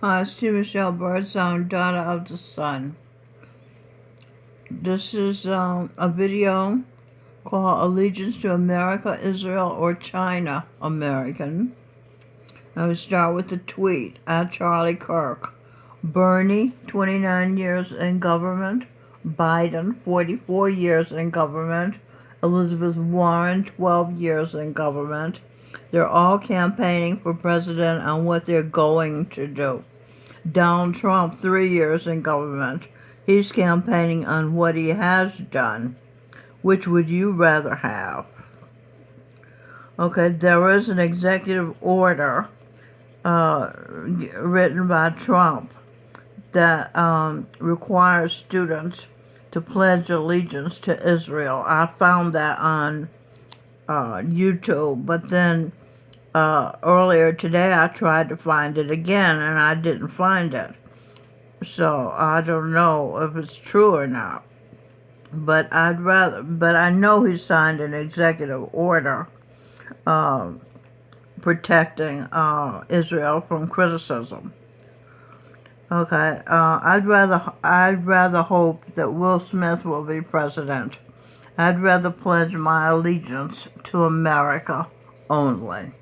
Hi, it's T. Michelle Birdsong, daughter of the sun. This is a video called Allegiance to America, Israel, or China American. And we start with the tweet at Charlie Kirk. Bernie, 29 years in government. Biden, 44 years in government. Elizabeth Warren, 12 years in government. They're all campaigning for president on what they're going to do. Donald Trump, 3 years in government. He's campaigning on what he has done. Which would you rather have? Okay, there is an executive order written by Trump that requires students to pledge allegiance to Israel. I found that on YouTube, but then earlier today I tried to find it again and I didn't find it. So I don't know if it's true or not. But I know he signed an executive order protecting Israel from criticism. Okay, I'd rather hope that Will Smith will be president. I'd rather pledge my allegiance to America only.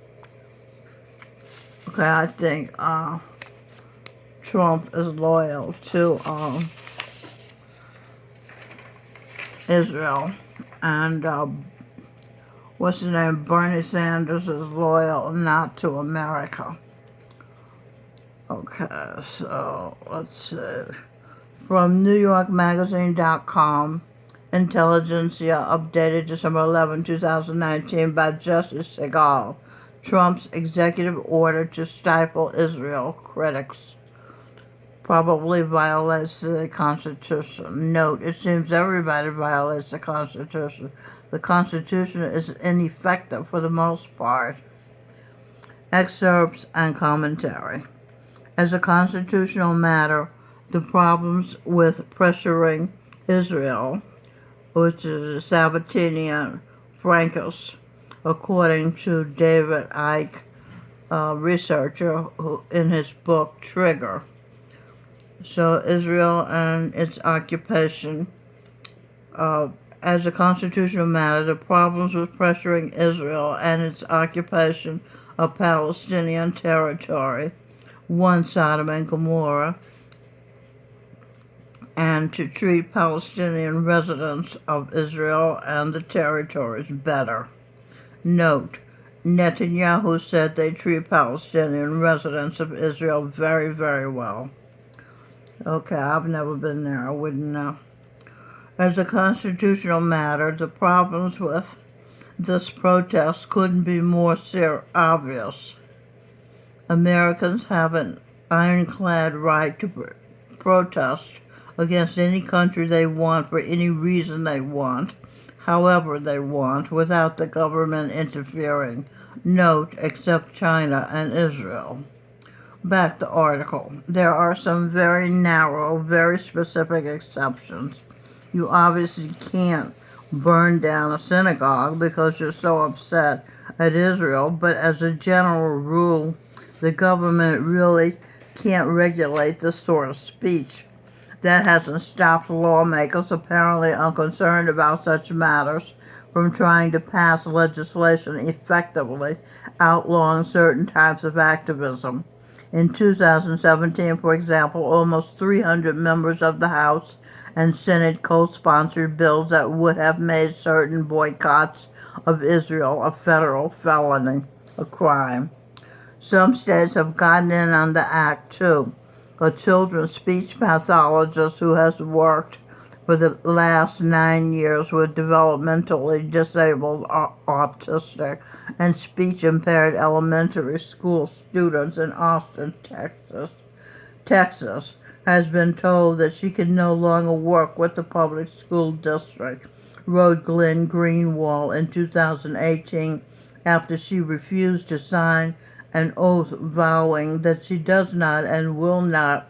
Okay, I think Trump is loyal to Israel, and what's his name? Bernie Sanders is loyal not to America. Okay, so let's see. From NewYorkMagazine.com, Intelligentsia, updated December 11, 2019, by Justice Segal. Trump's executive order to stifle Israel, critics. Probably violates the Constitution. Note, it seems everybody violates the Constitution. The Constitution is ineffective for the most part. Excerpts and commentary. As a constitutional matter, the problems with pressuring Israel, which is Sabatini and Frankus, according to David Icke, researcher in his book Trigger. So Israel and its occupation, as a constitutional matter, the problems with pressuring Israel and its occupation of Palestinian territory, one Sodom and Gomorrah, and to treat Palestinian residents of Israel and the territories better. Note, Netanyahu said they treat Palestinian residents of Israel very, very well. Okay, I've never been there. I wouldn't know. As a constitutional matter, the problems with this protest couldn't be more obvious. Americans have an ironclad right to protest against any country they want for any reason they want, however they want, without the government interfering. Note, except China and Israel. Back to article. There are some very narrow, very specific exceptions. You obviously can't burn down a synagogue because you're so upset at Israel, but as a general rule, the government really can't regulate this sort of speech. That hasn't stopped lawmakers, apparently unconcerned about such matters, from trying to pass legislation effectively outlawing certain types of activism. In 2017, for example, almost 300 members of the House and Senate co-sponsored bills that would have made certain boycotts of Israel a federal felony, a crime. Some states have gotten in on the act, too. A children's speech pathologist who has worked for the last 9 years with developmentally disabled, autistic, and speech-impaired elementary school students in Austin, Texas, has been told that she can no longer work with the public school district, wrote Glenn Greenwald in 2018 after she refused to sign an oath vowing that she does not and will not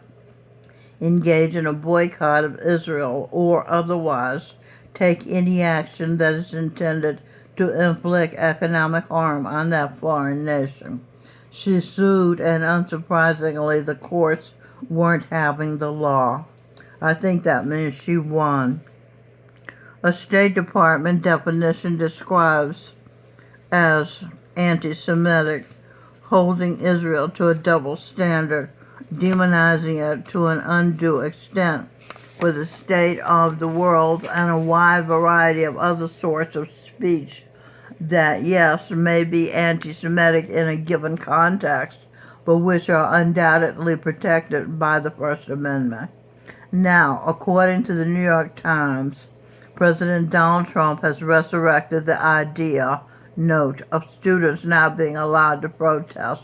engage in a boycott of Israel or otherwise take any action that is intended to inflict economic harm on that foreign nation. She sued, and unsurprisingly, the courts weren't having the law. I think that means she won. A State Department definition describes as anti-Semitic, holding Israel to a double standard, demonizing it to an undue extent for the state of the world, and a wide variety of other sorts of speech that, yes, may be anti-Semitic in a given context, but which are undoubtedly protected by the First Amendment. Now, according to the New York Times, President Donald Trump has resurrected the idea, note, of students now being allowed to protest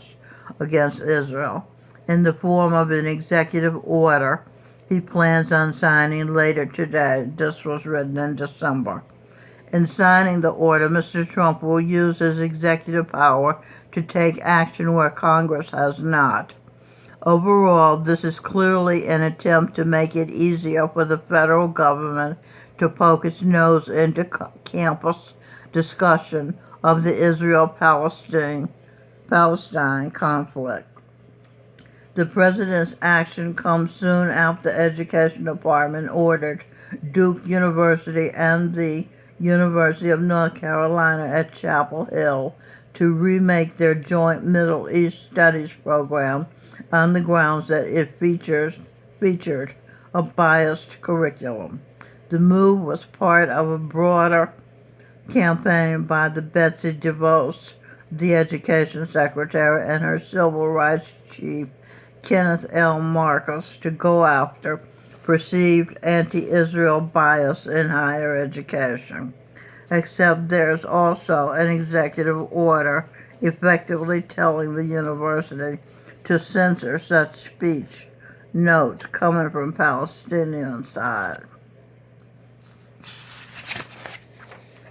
against Israel in the form of an executive order he plans on signing later today. This was written in December. In signing the order, Mr. Trump will use his executive power to take action where Congress has not. Overall, this is clearly an attempt to make it easier for the federal government to poke its nose into campus discussion of the Israel-Palestine conflict. The president's action comes soon after the Education Department ordered Duke University and the University of North Carolina at Chapel Hill to remake their joint Middle East Studies program on the grounds that it featured a biased curriculum. The move was part of a broader campaign by the Betsy DeVos, the education secretary, and her civil rights chief, Kenneth L. Marcus, to go after perceived anti-Israel bias in higher education. Except there's also an executive order effectively telling the university to censor such speech, note, coming from Palestinian side.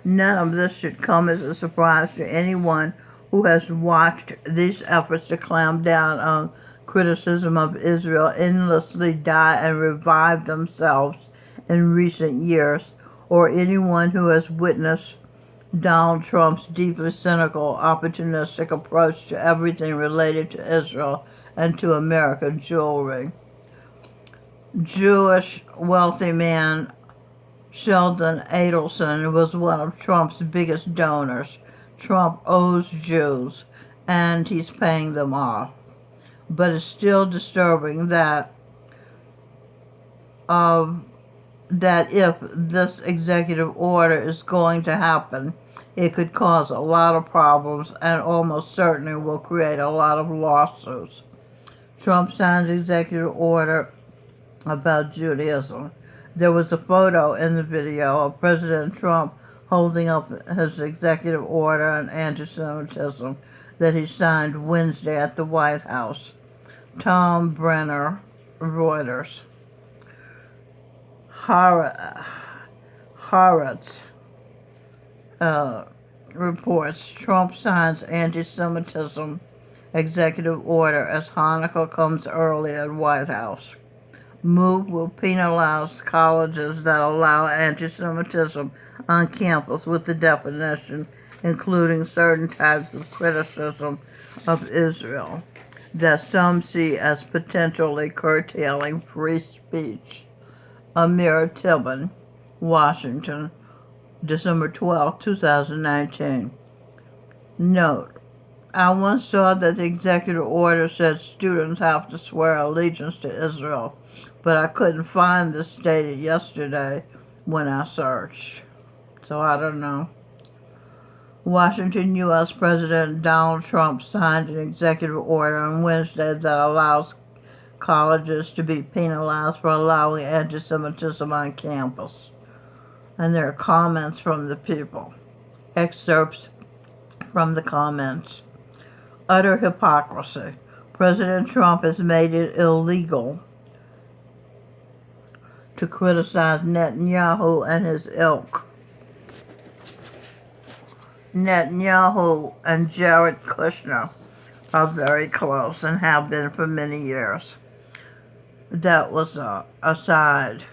None of this should come as a surprise to anyone who has watched these efforts to clamp down on criticism of Israel endlessly die and revive themselves in recent years, or anyone who has witnessed Donald Trump's deeply cynical, opportunistic approach to everything related to Israel and to American jewelry. Jewish wealthy man Sheldon Adelson was one of Trump's biggest donors. Trump owes Jews, and he's paying them off. But it's still disturbing that if this executive order is going to happen, it could cause a lot of problems and almost certainly will create a lot of lawsuits. Trump signed an executive order about Judaism. There was a photo in the video of President Trump holding up his executive order on anti-Semitism that he signed Wednesday at the White House. Tom Brenner, Reuters. Haaretz reports Trump signs anti-Semitism executive order as Hanukkah comes early at White House. Move will penalize colleges that allow anti-Semitism on campus with the definition including certain types of criticism of Israel that some see as potentially curtailing free speech. Amir Tillman, Washington, December 12, 2019. Note, I once saw that the executive order said students have to swear allegiance to Israel, but I couldn't find this stated yesterday when I searched. So I don't know. Washington, U.S. President Donald Trump signed an executive order on Wednesday that allows colleges to be penalized for allowing anti-Semitism on campus. And there are comments from the people. Excerpts from the comments. Utter hypocrisy. President Trump has made it illegal to criticize Netanyahu and his ilk. Netanyahu and Jared Kushner are very close and have been for many years. That was a aside.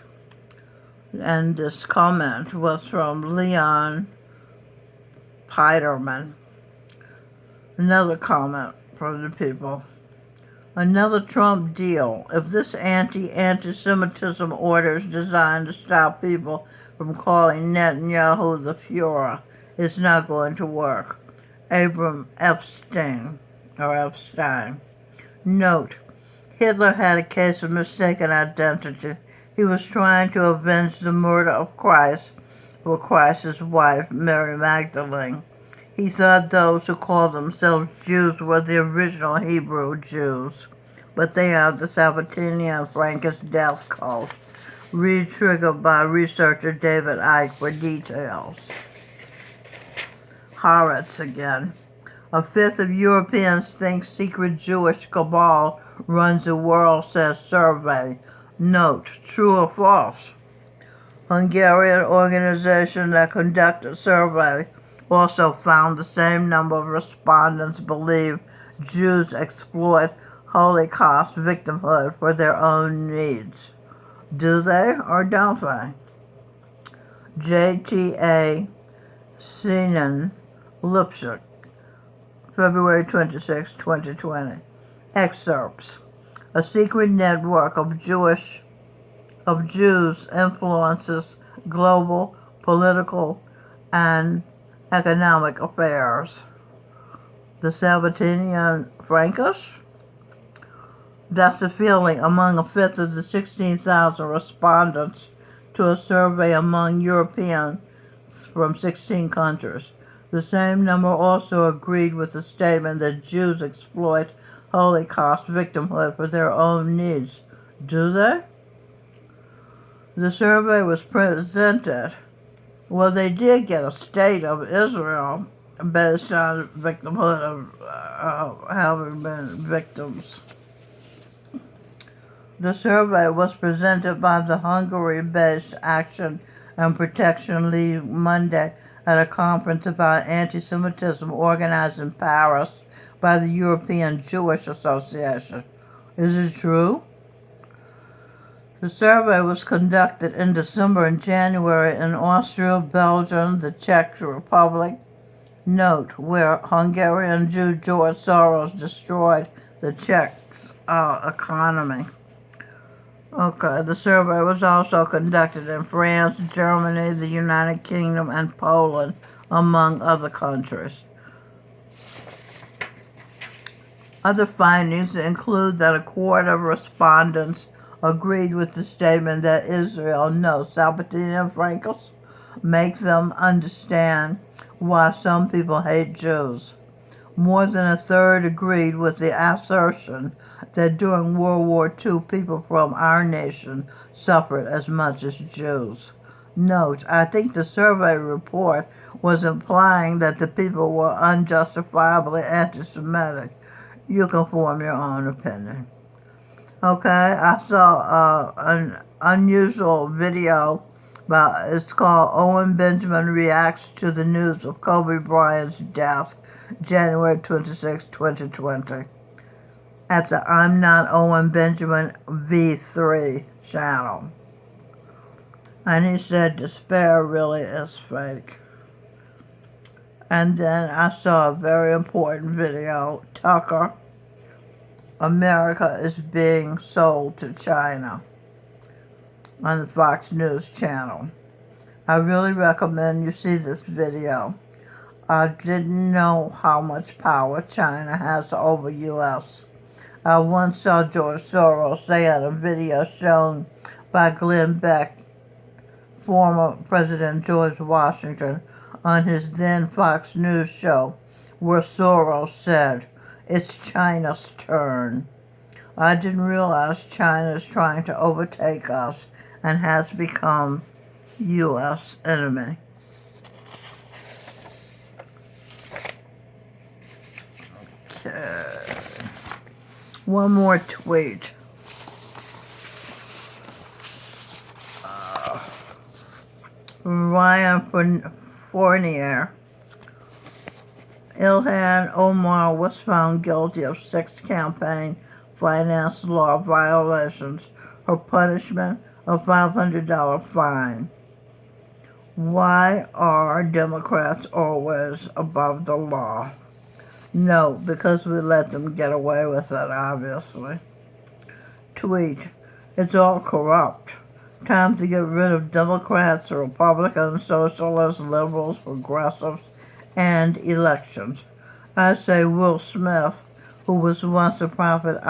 And this comment was from Leon Peiterman. Another comment from the people. Another Trump deal. If this anti-Semitism order is designed to stop people from calling Netanyahu the Fuhrer, it's not going to work. Abram Epstein. Note: Hitler had a case of mistaken identity. He was trying to avenge the murder of Christ for Christ's wife, Mary Magdalene. He thought those who called themselves Jews were the original Hebrew Jews, but they are the Sabatini and Frankish death cult. Read triggered by researcher David Icke for details. Haaretz again. A fifth of Europeans think secret Jewish cabal runs the world, says survey. Note: true or false? Hungarian organization that conducted survey also found the same number of respondents believe Jews exploit Holocaust victimhood for their own needs. Do they or don't they? JTA Sinan Lipschitz, February 26, 2020. Excerpts. A secret network of Jews influences global political and economic affairs. The Sabatini and Frankish? That's the feeling among a fifth of the 16,000 respondents to a survey among Europeans from 16 countries. The same number also agreed with the statement that Jews exploit Holocaust victimhood for their own needs. Do they? The survey was presented. Well, they did get a state of Israel based on victimhood of having been victims. The survey was presented by the Hungary-based Action and Protection League Monday at a conference about anti-Semitism organized in Paris by the European Jewish Association. Is it true? The survey was conducted in December and January in Austria, Belgium, the Czech Republic. Note: where Hungarian Jew George Soros destroyed the Czech economy. Okay, the survey was also conducted in France, Germany, the United Kingdom, and Poland, among other countries. Other findings include that a quarter of respondents agreed with the statement that Israel, Sabatini and Frankish, make them understand why some people hate Jews. More than a third agreed with the assertion that during World War II, people from our nation suffered as much as Jews. Note: I think the survey report was implying that the people were unjustifiably anti-Semitic. You can form your own opinion. Okay, I saw an unusual video it's called Owen Benjamin Reacts to the News of Kobe Bryant's Death, January 26, 2020, at the I'm Not Owen Benjamin V3 channel. And he said despair really is fake. And then I saw a very important video, Tucker, America is being sold to China, on the Fox News channel. I really recommend you see this video. I didn't know how much power China has over U.S. I once saw George Soros say in a video shown by Glenn Beck, former President George Washington, on his then Fox News show, where Soros said, "It's China's turn." I didn't realize China is trying to overtake us and has become U.S. enemy. Okay. One more tweet. Ryan Fournier. Ilhan Omar was found guilty of 6 campaign finance law violations. Her punishment, a $500 fine. Why are Democrats always above the law? No, because we let them get away with it, obviously. Tweet, it's all corrupt. Time to get rid of Democrats, Republicans, socialists, liberals, progressives, and elections. I say Will Smith, who was once the prophet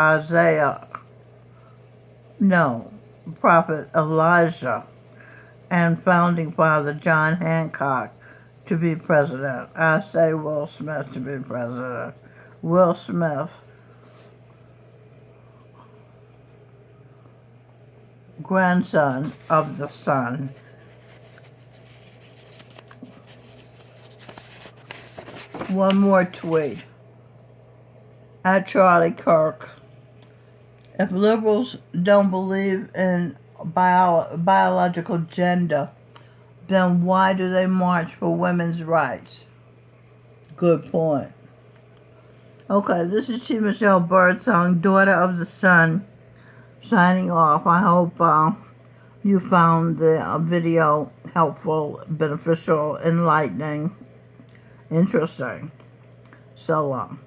Elijah, and founding father John Hancock to be president. I say Will Smith to be president. Will Smith, grandson of the sun. One more tweet. At Charlie Kirk. If liberals don't believe in biological gender, then why do they march for women's rights? Good point. Okay, this is T. Michelle Birdsong, daughter of the sun, signing off. I hope you found the video helpful, beneficial, enlightening, interesting. So long.